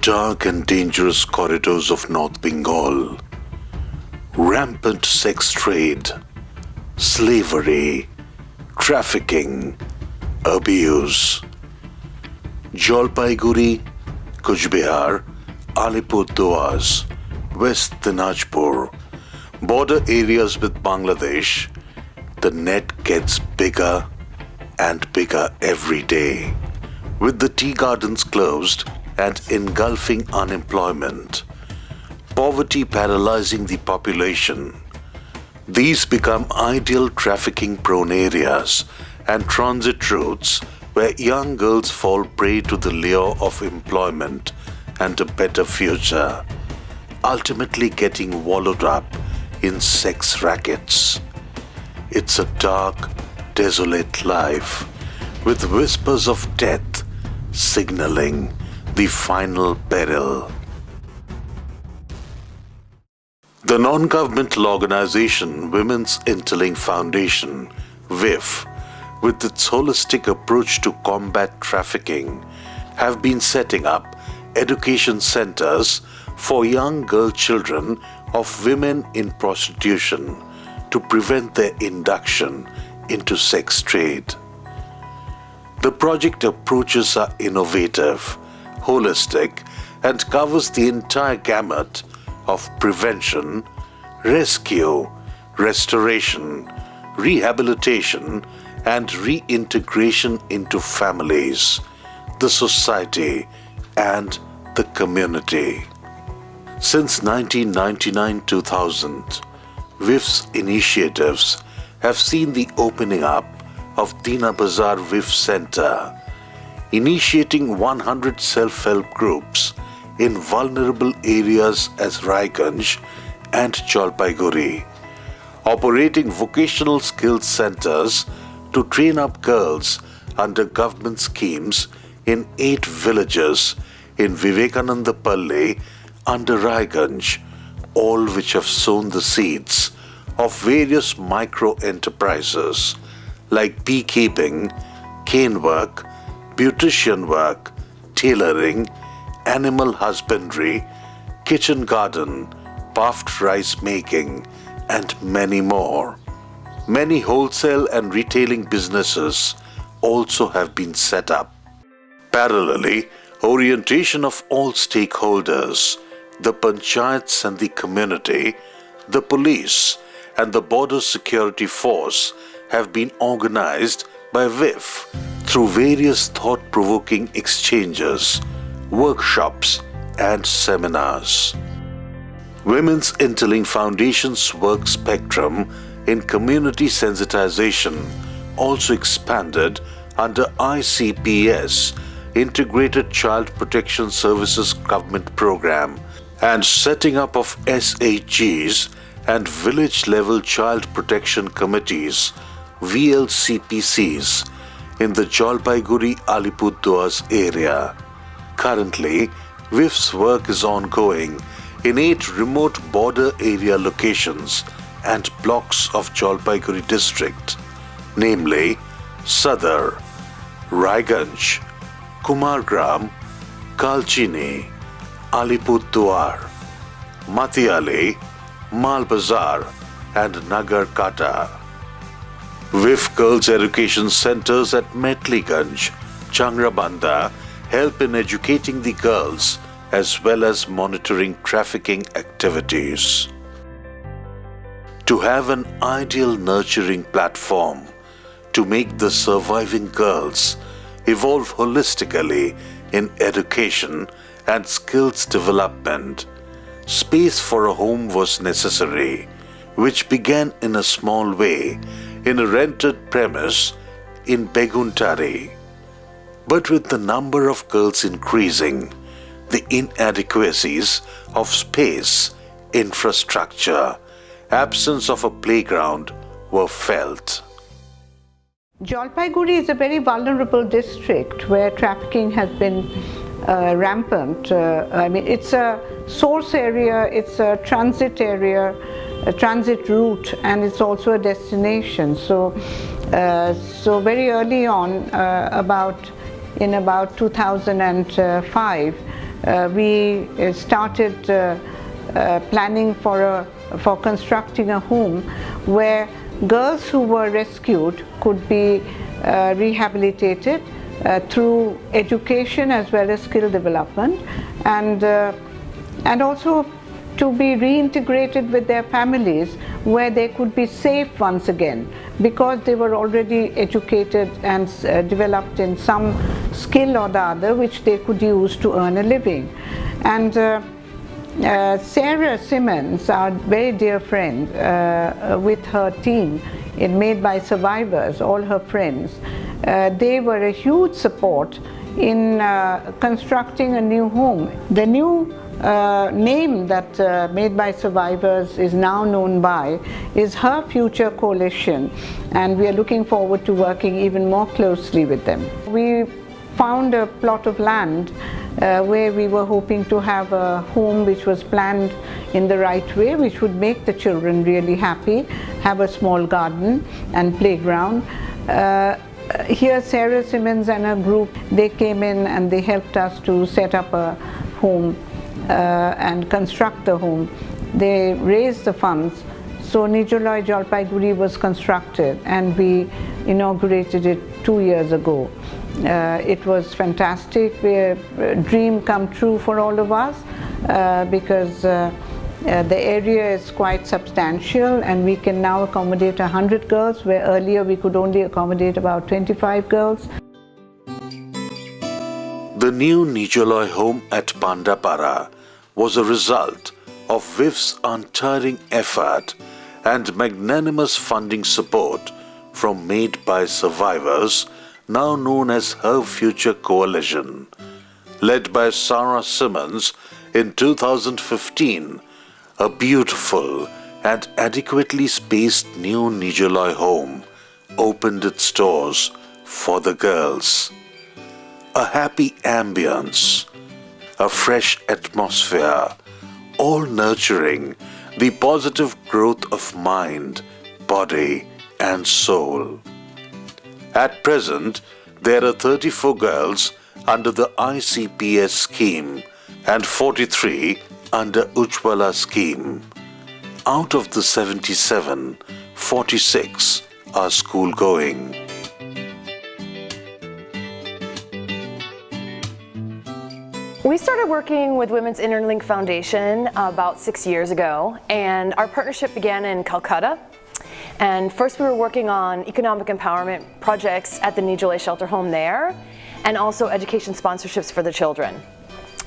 dark and dangerous corridors of North Bengal, rampant sex trade, slavery, trafficking, abuse. Jalpaiguri, Kuchbehar, Alipurduars, West Dinajpur, border areas with Bangladesh, the net gets bigger and bigger every day. With the tea gardens closed and engulfing unemployment, poverty paralyzing the population, these become ideal trafficking-prone areas and transit routes where young girls fall prey to the lure of employment and a better future, ultimately getting wallowed up in sex rackets. It's a dark, desolate life with whispers of death signaling the final peril. The non-governmental organization Women's Interlink Foundation, WIF, with its holistic approach to combat trafficking, have been setting up education centers for young girl children of women in prostitution to prevent their induction into sex trade. The project approaches are innovative, holistic, and covers the entire gamut of prevention, rescue, restoration, rehabilitation, and reintegration into families, the society, and the community. Since 1999-2000, WIF's initiatives have seen the opening up of Dina Bazar WIF Center, initiating 100 self-help groups in vulnerable areas as Raiganj and Jalpaiguri, operating vocational skills centers to train up girls under government schemes in 8 villages in Vivekananda Palli under Raiganj, all which have sown the seeds of various micro-enterprises like beekeeping, cane work, beautician work, tailoring, animal husbandry, kitchen garden, puffed rice making, and many more. Many wholesale and retailing businesses also have been set up. Parallelly, orientation of all stakeholders, the panchayats and the community, the police, and the border security force have been organized by WIF through various thought-provoking exchanges, workshops, and seminars. Women's Interlink Foundation's work spectrum in community sensitization also expanded under ICPS, Integrated Child Protection Services Government Program, and setting up of SHGs and village-level child protection committees, VLCPCs, in the Jalpaiguri Alipurduars area. Currently, WIF's work is ongoing in 8 remote border area locations and blocks of Jalpaiguri district, namely Sadar, Raiganj, Kumargram, Kalchini, Alipurduar, Matiale, Malbazar, and Nagar Kata. WIF Girls Education Centers at Metliganj, Changrabanda help in educating the girls as well as monitoring trafficking activities. To have an ideal nurturing platform to make the surviving girls evolve holistically in education and skills development, space for a home was necessary, which began in a small way in a rented premise in Beguntari. But with the number of girls increasing, the inadequacies of space, infrastructure, absence of a playground were felt. Jalpaiguri is a very vulnerable district where trafficking has been rampant. It's a source area, it's a transit area, a transit route, and it's also a destination. So very early on, in about 2005, we started planning for constructing a home where girls who were rescued could be rehabilitated through education as well as skill development, and also to be reintegrated with their families where they could be safe once again, because they were already educated and developed in some skill or the other which they could use to earn a living. And Sarah Simmons, our very dear friend, with her team in Made by Survivors, all her friends, they were a huge support in constructing a new home. The new name that Made by Survivors is now known by is Her Future Coalition, and we are looking forward to working even more closely with them. We found a plot of land where we were hoping to have a home which was planned in the right way, which would make the children really happy, have a small garden and playground. Here Sarah Simmons and her group, they came in and they helped us to set up a home and construct the home. They raised the funds. So Nijoloy, Jalpaiguri was constructed, and we inaugurated it 2 years ago. It was fantastic, a dream come true for all of us, because the area is quite substantial and we can now accommodate 100 girls, where earlier we could only accommodate about 25 girls. The new Nijoloy home at Pandapara was a result of WIF's untiring effort and magnanimous funding support from Made by Survivors, now known as Her Future Coalition. Led by Sarah Simmons in 2015, a beautiful and adequately spaced new Nijoloy home opened its doors for the girls. A happy ambience, a fresh atmosphere, all nurturing the positive growth of mind, body, and soul. At present, there are 34 girls under the ICPS scheme and 43 under Ujjwala scheme. Out of the 77, 46 are school-going. We started working with Women's Interlink Foundation about 6 years ago, and our partnership began in Calcutta. And first we were working on economic empowerment projects at the Nijoloy shelter home there, and also education sponsorships for the children.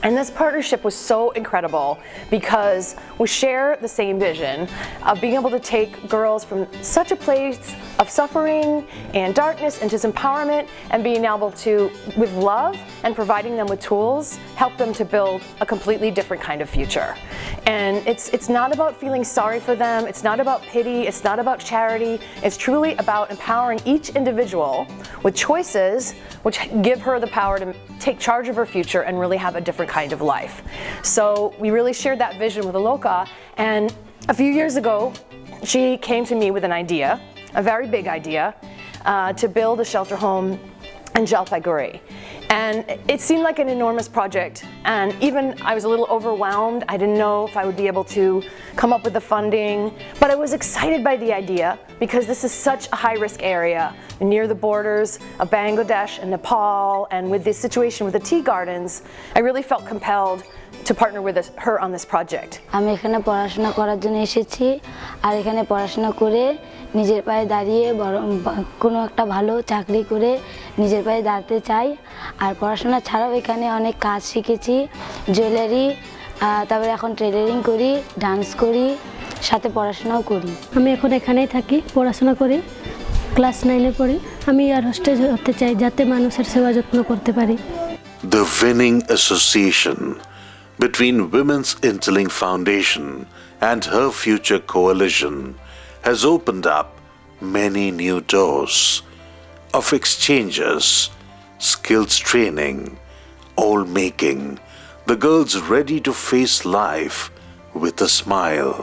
And this partnership was so incredible because we share the same vision of being able to take girls from such a place of suffering and darkness into empowerment, and being able to, with love and providing them with tools, help them to build a completely different kind of future. And it's not about feeling sorry for them, it's not about pity, it's not about charity, it's truly about empowering each individual with choices which give her the power to take charge of her future and really have a different kind of life. So we really shared that vision with Aloka, and a few years ago she came to me with an idea, a very big idea, to build a shelter home in Jalpaiguri. And it seemed like an enormous project, and even I was a little overwhelmed. I didn't know if I would be able to come up with the funding, but I was excited by the idea because this is such a high-risk area near the borders of Bangladesh and Nepal, and with this situation with the tea gardens, I really felt compelled to partner with her on this project. আমি এখানে পড়াশোনা করার জন্য এসেছি, আর এখানে পড়াশোনা করে নিজের পায়ে দাঁড়িয়ে কোনো একটা ভালো চাকরি করে নিজের পায়ে দাঁড়াতে চাই। আর পড়াশোনা ছাড়াও এখানে অনেক কাজ শিখেছি, জুয়েলারি, তারপরে এখন টেইলারিং করি, ডান্স করি, সাথে পড়াশোনাও করি। আমি এখন এখানেই থাকি, পড়াশোনা করি, ক্লাস 9-এ পড়ি। আমি আর হোস্টেজ হতে চাই যাতে মানুষের সেবা যত্ন করতে পারি। The winning association between Women's Interlink Foundation and Her Future Coalition has opened up many new doors of exchanges, skills training, all making the girls ready to face life with a smile.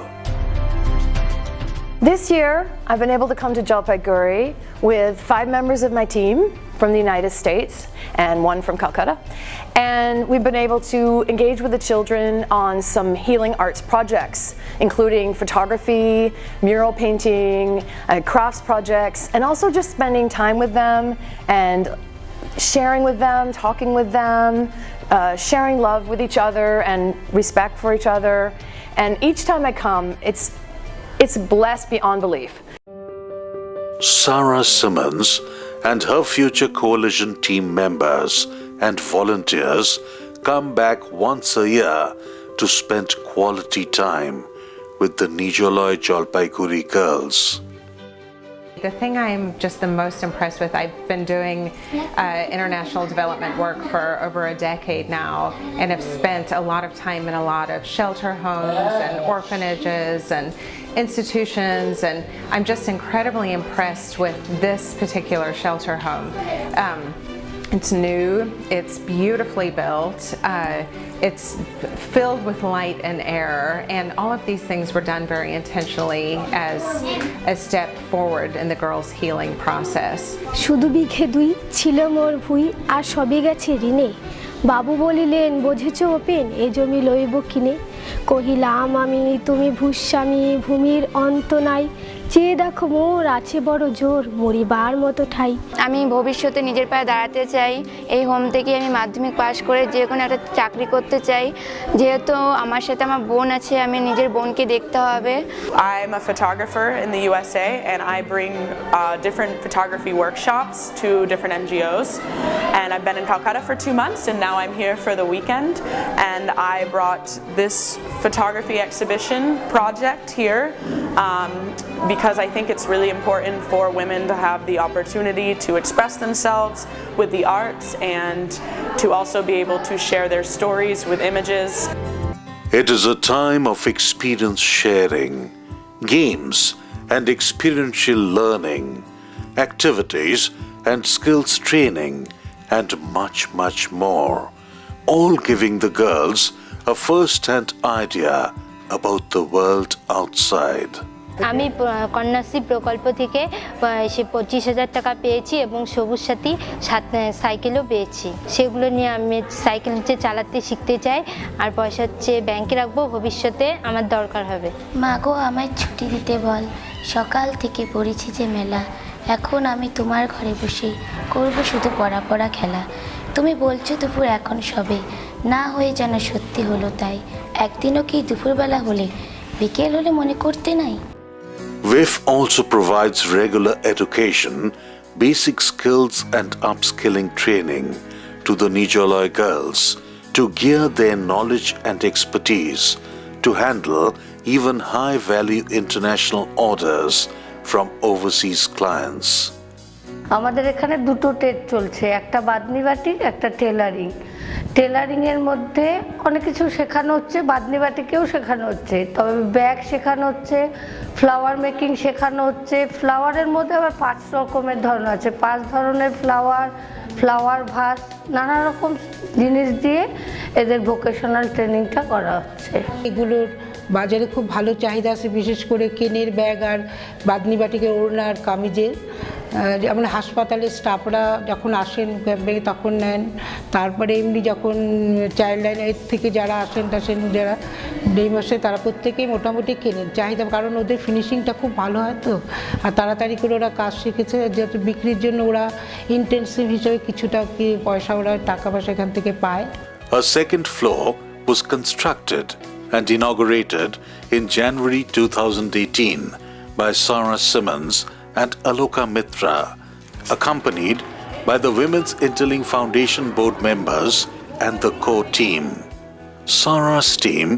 This year, I've been able to come to Jalpaiguri with 5 members of my team from the United States and one from Calcutta. And we've been able to engage with the children on some healing arts projects, including photography, mural painting, crafts projects, and also just spending time with them and sharing with them, talking with them, sharing love with each other and respect for each other. And each time I come, it's blessed beyond belief. Sarah Simmons and her future coalition team members and volunteers come back once a year to spend quality time with the Nijoloy Jalpaiguri girls. The thing I'm just the most impressed with, I've been doing international development work for over a decade now, and have spent a lot of time in a lot of shelter homes and orphanages and institutions, and I'm just incredibly impressed with this particular shelter home. It's new, it's beautifully built, it's filled with light and air, and all of these things were done very intentionally as a step forward in the girls' healing process. শুধু বিঘে দুই ছিল মোর ভুই আর সবে গেছে ঋণে বাবু বলিলেন বোঝেছো open এ জমি লইব কিনে কহিলাম আমি তুমি ভূস্বামী ভূমির অন্ত নাই চেয়ে দেখো মোর আছে বড় জোর মরিবার মতো ঠাই আমি ভবিষ্যতে নিজের পায়ে দাঁড়াতে চাই এই হোম থেকে আমি মাধ্যমিক পাস করে যে কোনো একটা চাকরি করতে চাই যেহেতু আমার সাথে আমার বোন আছে আমি নিজের বোনকে দেখতে হবে I'm a photographer in the USA and I bring different photography workshops to different NGOs, and I've been in Calcutta for 2 months and now I'm here for the weekend, and I brought this photography exhibition project here because I think it's really important for women to have the opportunity to express themselves with the arts and to also be able to share their stories with images. It is a time of experience sharing, games and experiential learning, activities and skills training, and much, much more, all giving the girls a first-hand idea about the world outside. আমি কন্যাশ্রী প্রকল্প থেকে সে 25,000 টাকা পেয়েছি এবং সবুজ সাথী সাইকেলও পেয়েছি সেগুলো নিয়ে আমি সাইকেল চালাতে শিখতে চাই আর পয়সা ব্যাংকে রাখবো ভবিষ্যতে আমার দরকার হবে মা গো আমায় ছুটি দিতে বল সকাল থেকে পড়েছি যে মেলা এখন আমি তোমার ঘরে বসে করব শুধু পড়া খেলা তুমি বলছো দুপুর এখন সবে না হয়ে যেন সত্যি হলো তাই একদিনও কি দুপুরবেলা হলে বিকেল হলে মনে করতে নাই WIF also provides regular education, basic skills and upskilling training to the Nijoloy girls to gear their knowledge and expertise to handle even high-value international orders from overseas clients. আমাদের এখানে দুটো ট্রেড চলছে একটা বাদনি বাটি একটা টেলারিং এর মধ্যে অনেক কিছু শেখানো হচ্ছে বাদনি বাটিকেও শেখানো হচ্ছে তবে ব্যাগ শেখানো হচ্ছে ফ্লাওয়ার মেকিং শেখানো হচ্ছে ফ্লাওয়ারের মধ্যে আবার 5 রকমের ধরন আছে 5 ধরনের ফ্লাওয়ার ভাস নানা রকম জিনিস দিয়ে এদের ভোকেশনাল ট্রেনিংটা করা হচ্ছে এগুলোর বাজারে খুব ভালো চাহিদা আছে বিশেষ করে কেনের ব্যাগ আর বাদনি বাটিকের ওড়না আর কামিজের যেমন হাসপাতালে স্টাফরা যখন আসেন ক্যাম্পে তখন নেন তারপরে এমনি যখন চাইল্ড লাইন থেকে যারা আসেন যারা ডে মাসে তারা প্রত্যেকেই মোটামুটি কেনেন চাহিদা কারণ ওদের ফিনিশিংটা খুব ভালো হয় তো আর তাড়াতাড়ি করে ওরা কাজ শিখেছে যেহেতু বিক্রির জন্য ওরা ইন্টেন্সিভ হিসেবে কিছুটা কি পয়সা ওরা টাকা পয়সা এখান থেকে পায় A second floor was constructed and inaugurated in January 2018 by Sarah Simmons and Aloka Mitra, accompanied by the Women's Interlink Foundation board members and the core team. Sarah's team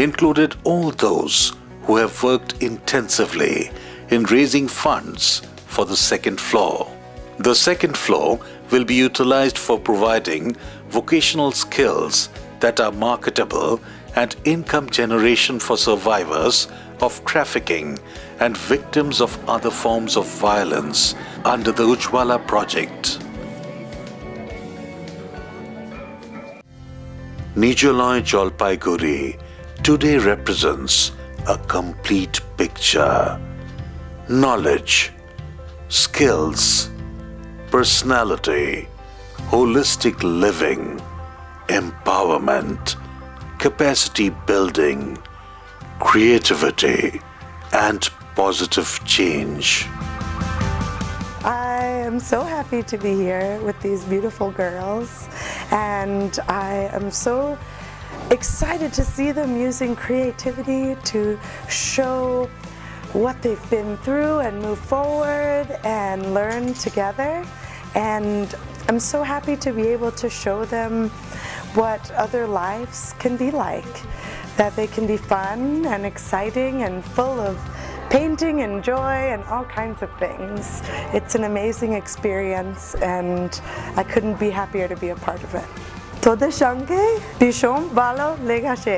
included all those who have worked intensively in raising funds for the second floor. The second floor will be utilized for providing vocational skills that are marketable and income generation for survivors of trafficking and victims of other forms of violence under the Ujjwala project. Nijoloy Jalpaiguri today represents a complete picture. Knowledge, skills, personality, holistic living, empowerment, capacity building, creativity, and positive change. I am so happy to be here with these beautiful girls, and I am so excited to see them using creativity to show what they've been through and move forward and learn together. And I'm so happy to be able to show them what other lives can be like, that they can be fun and exciting and full of painting and joy and all kinds of things. It's an amazing experience, and I couldn't be happier to be a part of it. তোদের সঙ্গে ভীষণ ভালো লেগেছে।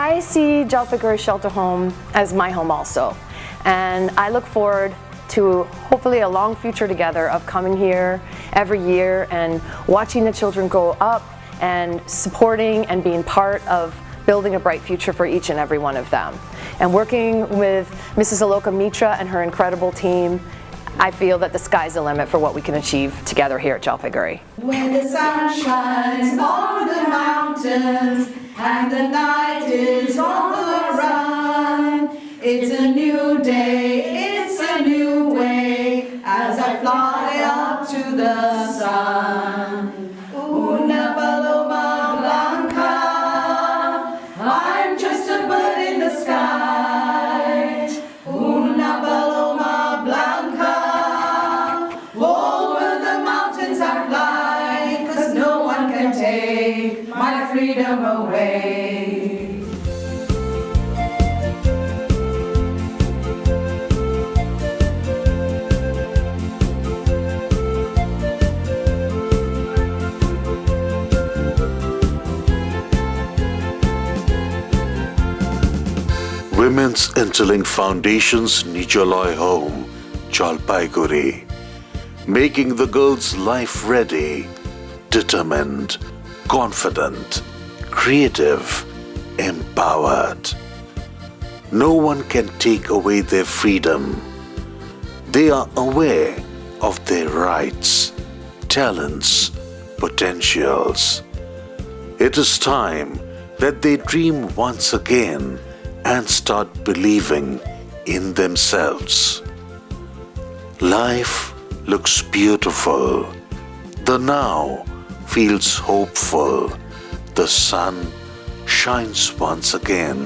I see Jalpaiguri Shelter Home as my home also, and I look forward to hopefully a long future together of coming here every year and watching the children grow up and supporting and being part of building a bright future for each and every one of them. And working with Mrs. Aloka Mitra and her incredible team, I feel that the sky's the limit for what we can achieve together here at Jalpaiguri. When the sun shines on the mountains and the night is on the run, it's a new day, it's a new way as I fly up to the sun. Una paloma blanca, I'm just a bird in the sky. Una paloma blanca, over the mountains I fly, 'cause no one can take my freedom away. Women's Interlink Foundation's Nijoloy home, Jalpaiguri, making the girls life ready, determined, confident, creative, empowered. No one can take away their freedom. They are aware of their rights, talents, potentials. It is time that they dream once again and start believing in themselves. Life looks beautiful. The now feels hopeful. The sun shines once again.